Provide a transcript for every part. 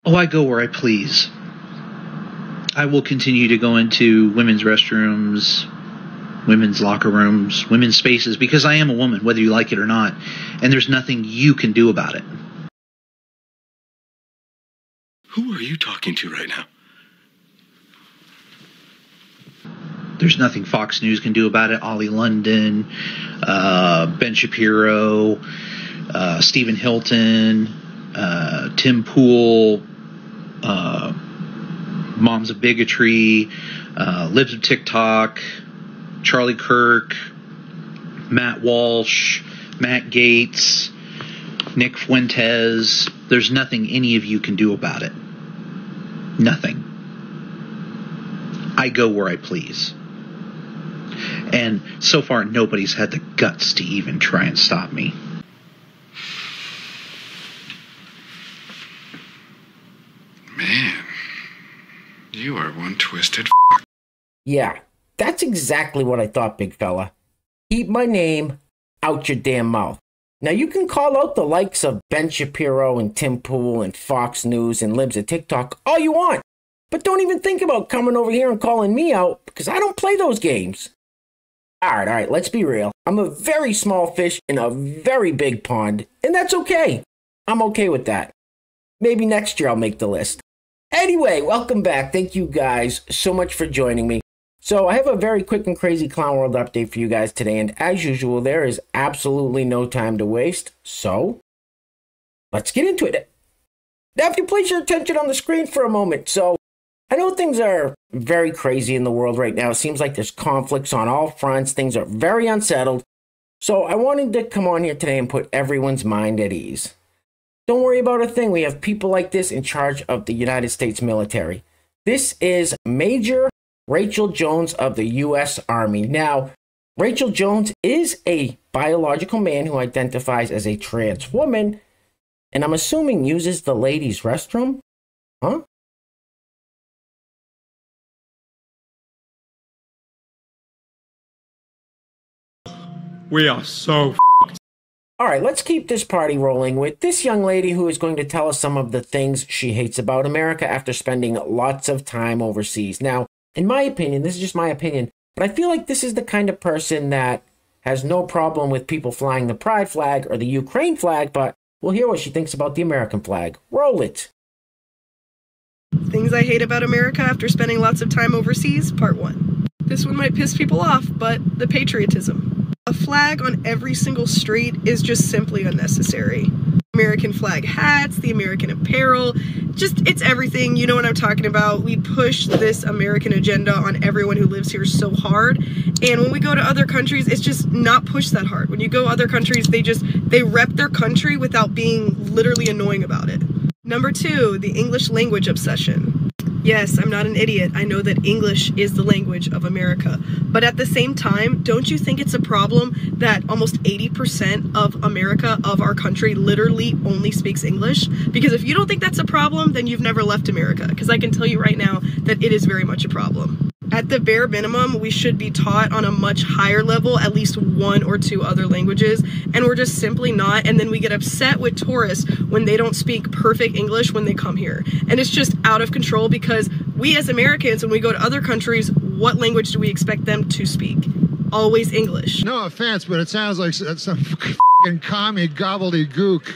Oh, I go where I please. I will continue to go into women's restrooms, women's locker rooms, women's spaces, because I am a woman, whether you like it or not, and there's nothing you can do about it. Who are you talking to right now? There's nothing Fox News can do about it. Ollie London, Ben Shapiro, Stephen Hilton, Tim Pool, Moms of Bigotry, Libs of TikTok, Charlie Kirk, Matt Walsh, Matt Gaetz, Nick Fuentes. There's nothing any of you can do about it. Nothing. I go where I please. And so far, nobody's had the guts to even try and stop me. Man, you are one twisted Yeah, that's exactly what I thought, big fella. Keep my name out your damn mouth. Now, you can call out the likes of Ben Shapiro and Tim Pool and Fox News and Libs of TikTok all you want, but don't even think about coming over here and calling me out, because I don't play those games. All right, let's be real. I'm a very small fish in a very big pond, and that's okay. I'm okay with that. Maybe next year I'll make the list. Anyway, welcome back. Thank you guys so much for joining me. So I have a very quick and crazy Clown World update for you guys today, and as usual, there is absolutely no time to waste, so let's get into it. Now, if you place your attention on the screen for a moment, so I know things are very crazy in the world right now. It seems like there's conflicts on all fronts. Things are very unsettled. So I wanted to come on here today and put everyone's mind at ease. Don't worry about a thing. We have people like this in charge of the United States military. This is Major Rachel Jones of the U.S. Army. Now, Rachel Jones is a biological man who identifies as a trans woman, and I'm assuming uses the ladies' restroom? Huh? We are so All right, let's keep this party rolling with this young lady who is going to tell us some of the things she hates about America after spending lots of time overseas. Now, in my opinion, this is just my opinion, but I feel like this is the kind of person that has no problem with people flying the pride flag or the Ukraine flag, but we'll hear what she thinks about the American flag. Roll it. Things I hate about America after spending lots of time overseas, part 1. This one might piss people off, but the patriotism. A flag on every single street is just simply unnecessary. American flag hats, the American apparel, it's everything. You know what I'm talking about. We push this American agenda on everyone who lives here so hard. And when we go to other countries, it's just not pushed that hard. When you go other countries, they rep their country without being literally annoying about it. Number 2, the English language obsession. Yes, I'm not an idiot. I know that English is the language of America. But at the same time, don't you think it's a problem that almost 80% of America, of our country, literally only speaks English? Because if you don't think that's a problem, then you've never left America. Because I can tell you right now that it is very much a problem. At the bare minimum, we should be taught on a much higher level, at least 1 or 2 other languages, and we're just simply not, and then we get upset with tourists when they don't speak perfect English when they come here. And it's just out of control because we as Americans, when we go to other countries, what language do we expect them to speak? Always English. No offense, but it sounds like some f***ing commie gobbledygook.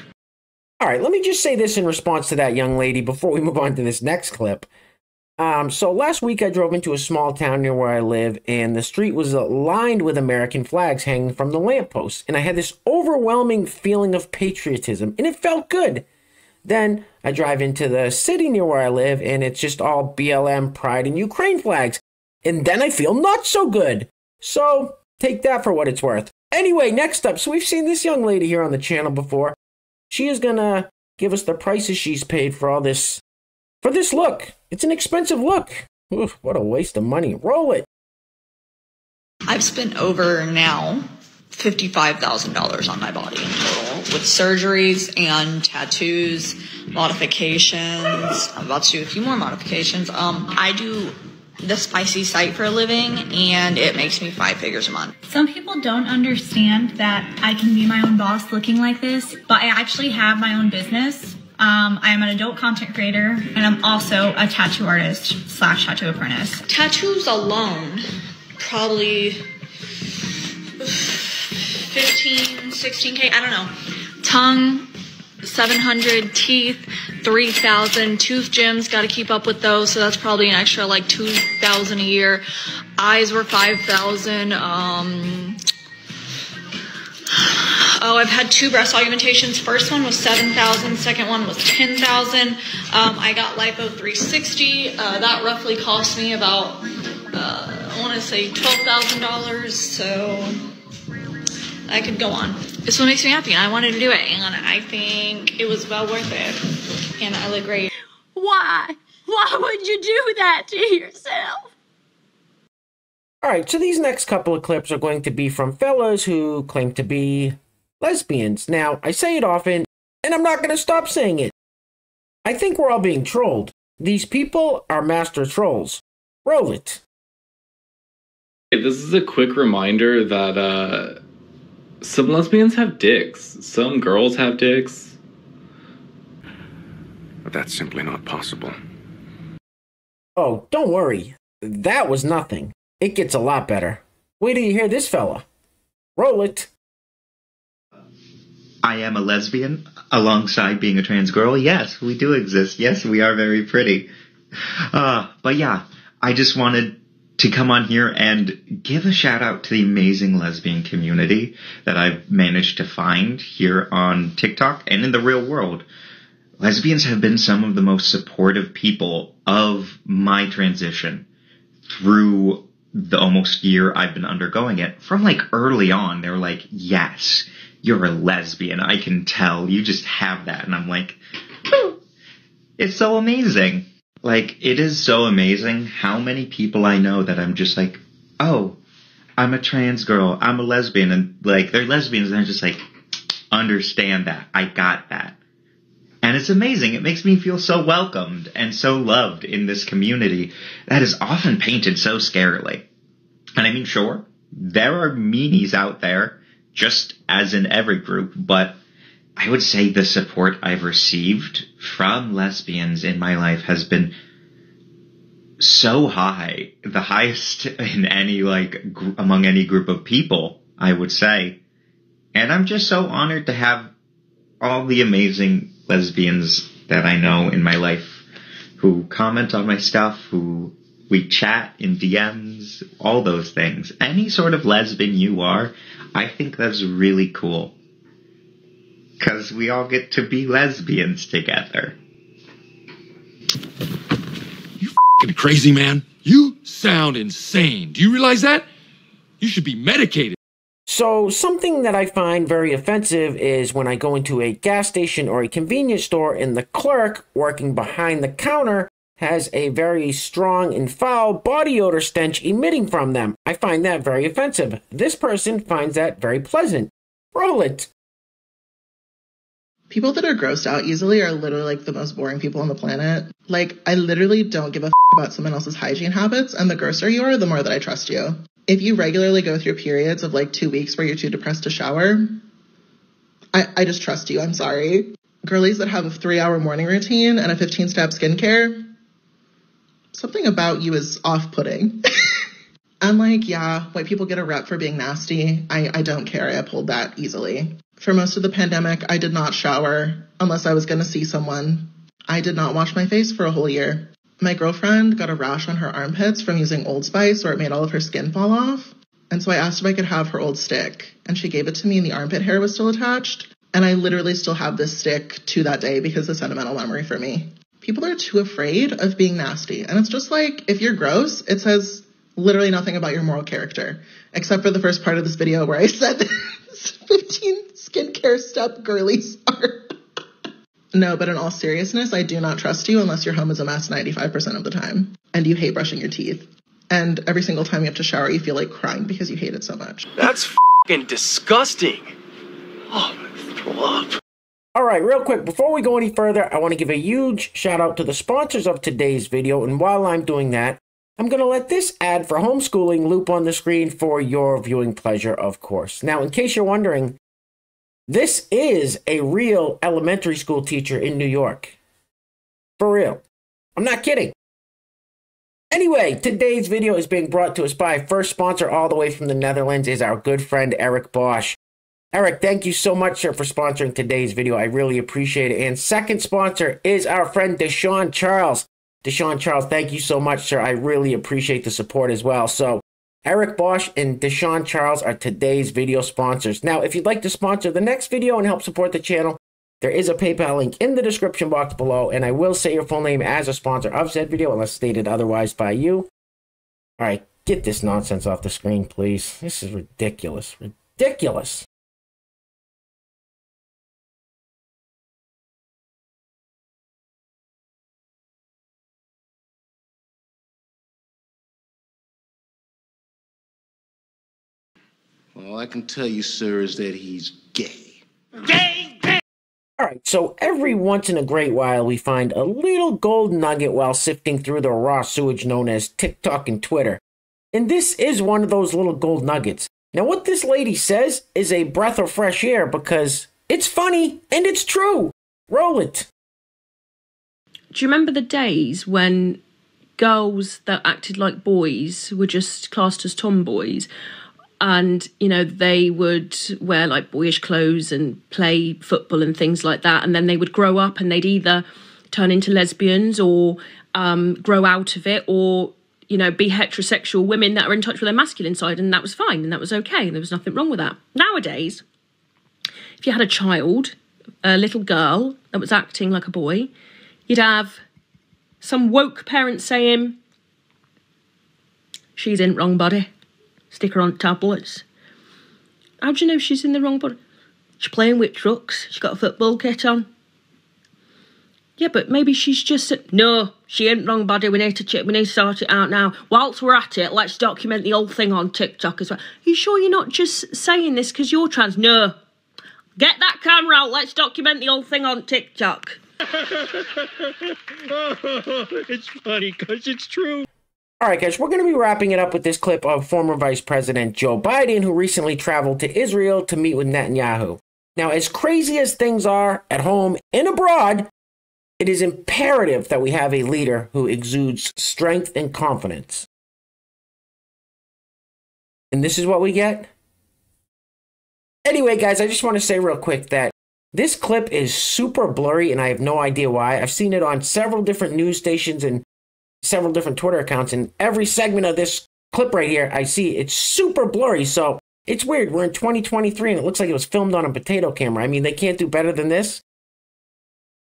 All right, let me just say this in response to that young lady before we move on to this next clip. So last week I drove into a small town near where I live, and the street was lined with American flags hanging from the lampposts, and I had this overwhelming feeling of patriotism, and it felt good. Then I drive into the city near where I live, and it's just all BLM, Pride, and Ukraine flags, and then I feel not so good. So take that for what it's worth. Anyway, next up, so we've seen this young lady here on the channel before. She is gonna give us the prices she's paid for all this. For this look. It's an expensive look. Oof, what a waste of money. Roll it. I've spent over now $55,000 on my body in total with surgeries and tattoos, modifications. I'm about to do a few more modifications. I do the spicy site for a living, and it makes me 5 figures a month. Some people don't understand that I can be my own boss looking like this, but I actually have my own business. I am an adult content creator, and I'm also a tattoo artist / tattoo apprentice. Tattoos alone, probably 15, 16K, I don't know. Tongue, 700, teeth, 3,000, tooth gems, got to keep up with those, so that's probably an extra like 2,000 a year. Eyes were 5,000. I've had 2 breast augmentations. First one was 7,000. Second one was 10,000. I got lipo 360. That roughly cost me about, I want to say $12,000. So I could go on. This one makes me happy, and I wanted to do it, and I think it was well worth it. And I look great. Why? Why would you do that to yourself? Alright, so these next couple of clips are going to be from fellas who claim to be lesbians. Now, I say it often, and I'm not going to stop saying it. I think we're all being trolled. These people are master trolls. Roll it. This is a quick reminder that some lesbians have dicks. Some girls have dicks. But that's simply not possible. Oh, don't worry. That was nothing. It gets a lot better. Wait till you hear this fella. Roll it. I am a lesbian alongside being a trans girl. Yes, we do exist. Yes, we are very pretty. But yeah, I just wanted to come on here and give a shout out to the amazing lesbian community that I've managed to find here on TikTok and in the real world. Lesbians have been some of the most supportive people of my transition through the almost year I've been undergoing it. From like early on, they were like, yes, you're a lesbian. I can tell. You just have that. And I'm like, oh, it's so amazing. Like, it is so amazing how many people I know that I'm just like, oh, I'm a trans girl. I'm a lesbian. And like, they're lesbians. And they're just like, understand that. I got that. And it's amazing. It makes me feel so welcomed and so loved in this community that is often painted so scarily. And I mean, sure, there are meanies out there, just as in every group, but I would say the support I've received from lesbians in my life has been so high, the highest in any, among any group of people, I would say. And I'm just so honored to have all the amazing lesbians that I know in my life who comment on my stuff, who we chat in DMs, all those things. Any sort of lesbian you are, I think that's really cool. Because we all get to be lesbians together. You f***ing crazy, man. You sound insane. Do you realize that? You should be medicated. So, something that I find very offensive is when I go into a gas station or a convenience store and the clerk working behind the counter has a very strong and foul body odor stench emitting from them. I find that very offensive. This person finds that very pleasant. Roll it. People that are grossed out easily are literally like the most boring people on the planet. Like, I literally don't give a about someone else's hygiene habits, and the grosser you are, the more that I trust you. If you regularly go through periods of like 2 weeks where you're too depressed to shower, I just trust you. I'm sorry. Girlies that have a 3-hour morning routine and a 15-step skincare, something about you is off-putting. And like, yeah, white people get a rep for being nasty. I don't care. I uphold that easily. For most of the pandemic, I did not shower unless I was going to see someone. I did not wash my face for a whole year. My girlfriend got a rash on her armpits from using Old Spice where it made all of her skin fall off. And so I asked if I could have her old stick, and she gave it to me and the armpit hair was still attached. And I literally still have this stick to that day because it's a sentimental memory for me. People are too afraid of being nasty. And it's just like, if you're gross, it says literally nothing about your moral character, except for the first part of this video where I said 15 skincare step girlies are. No, but in all seriousness, I do not trust you unless your home is a mess 95% of the time. And you hate brushing your teeth. And every single time you have to shower, you feel like crying because you hate it so much. That's f***ing disgusting. Oh, I'm gonna throw up. Alright, real quick, before we go any further, I want to give a huge shout out to the sponsors of today's video. And while I'm doing that, I'm going to let this ad for homeschooling loop on the screen for your viewing pleasure, of course. Now, in case you're wondering, This is a real elementary school teacher in New York. For real. I'm not kidding. Anyway, today's video is being brought to us by first sponsor all the way from the Netherlands is our good friend Eric Bosch. Eric, thank you so much, sir, for sponsoring today's video. I really appreciate it. And second sponsor is our friend Deshaun Charles. Deshaun Charles, thank you so much, sir. I really appreciate the support as well. So, Eric Bosch and Deshaun Charles are today's video sponsors. Now, if you'd like to sponsor the next video and help support the channel, there is a PayPal link in the description box below, and I will say your full name as a sponsor of said video unless stated otherwise by you. All right, get this nonsense off the screen, please. This is ridiculous. Ridiculous. All I can tell you, sir, is that he's gay. All right, so every once in a great while, we find a little gold nugget while sifting through the raw sewage known as TikTok and Twitter. And this is one of those little gold nuggets. Now, what this lady says is a breath of fresh air because it's funny and it's true. Roll it. Do you remember the days when girls that acted like boys were just classed as tomboys? And, you know, they would wear like boyish clothes and play football and things like that. And then they would grow up and they'd either turn into lesbians or grow out of it or, you know, be heterosexual women that are in touch with their masculine side. And that was fine and that was okay. And there was nothing wrong with that. Nowadays, if you had a child, a little girl that was acting like a boy, you'd have some woke parent saying, she's in wrong body. Stick her on tablets. How do you know she's in the wrong body? She's playing with trucks. She's got a football kit on. Yeah, but maybe she's just... No, she ain't wrong body. We need to sort it out now. Whilst we're at it, let's document the whole thing on TikTok as well. Are you sure you're not just saying this because you're trans? No. Get that camera out. Let's document the whole thing on TikTok. It's funny because it's true. All right, guys, we're going to be wrapping it up with this clip of former Vice President Joe Biden, who recently traveled to Israel to meet with Netanyahu. Now, as crazy as things are at home and abroad, it is imperative that we have a leader who exudes strength and confidence. And this is what we get? Anyway, guys, I just want to say real quick that this clip is super blurry, and I have no idea why. I've seen it on several different news stations and several different Twitter accounts, and every segment of this clip right here, I see it's super blurry, so it's weird. We're in 2023, and it looks like it was filmed on a potato camera. I mean, they can't do better than this.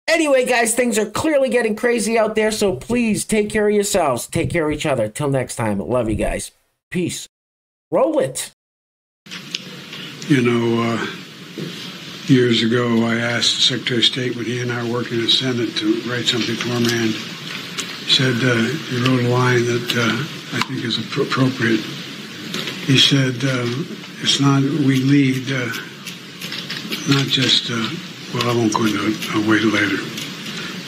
Anyway, guys, things are clearly getting crazy out there, so please take care of yourselves. Take care of each other. Till next time, love you guys. Peace. Roll it. You know, years ago, I asked the Secretary of State when he and I were working in the Senate to write something for me, and he said, he wrote a line that I think is appropriate. He said, it's not, we lead, not just, well, I won't go into it. I'll wait later.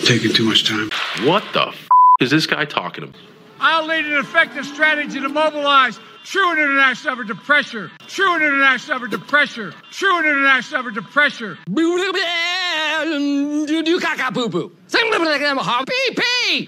Taking too much time. What the is this guy talking about? I'll lead an effective strategy to mobilize true and international effort to pressure. True and international effort to pressure. True and international effort to pressure. Do caca poo poo. Pee pee.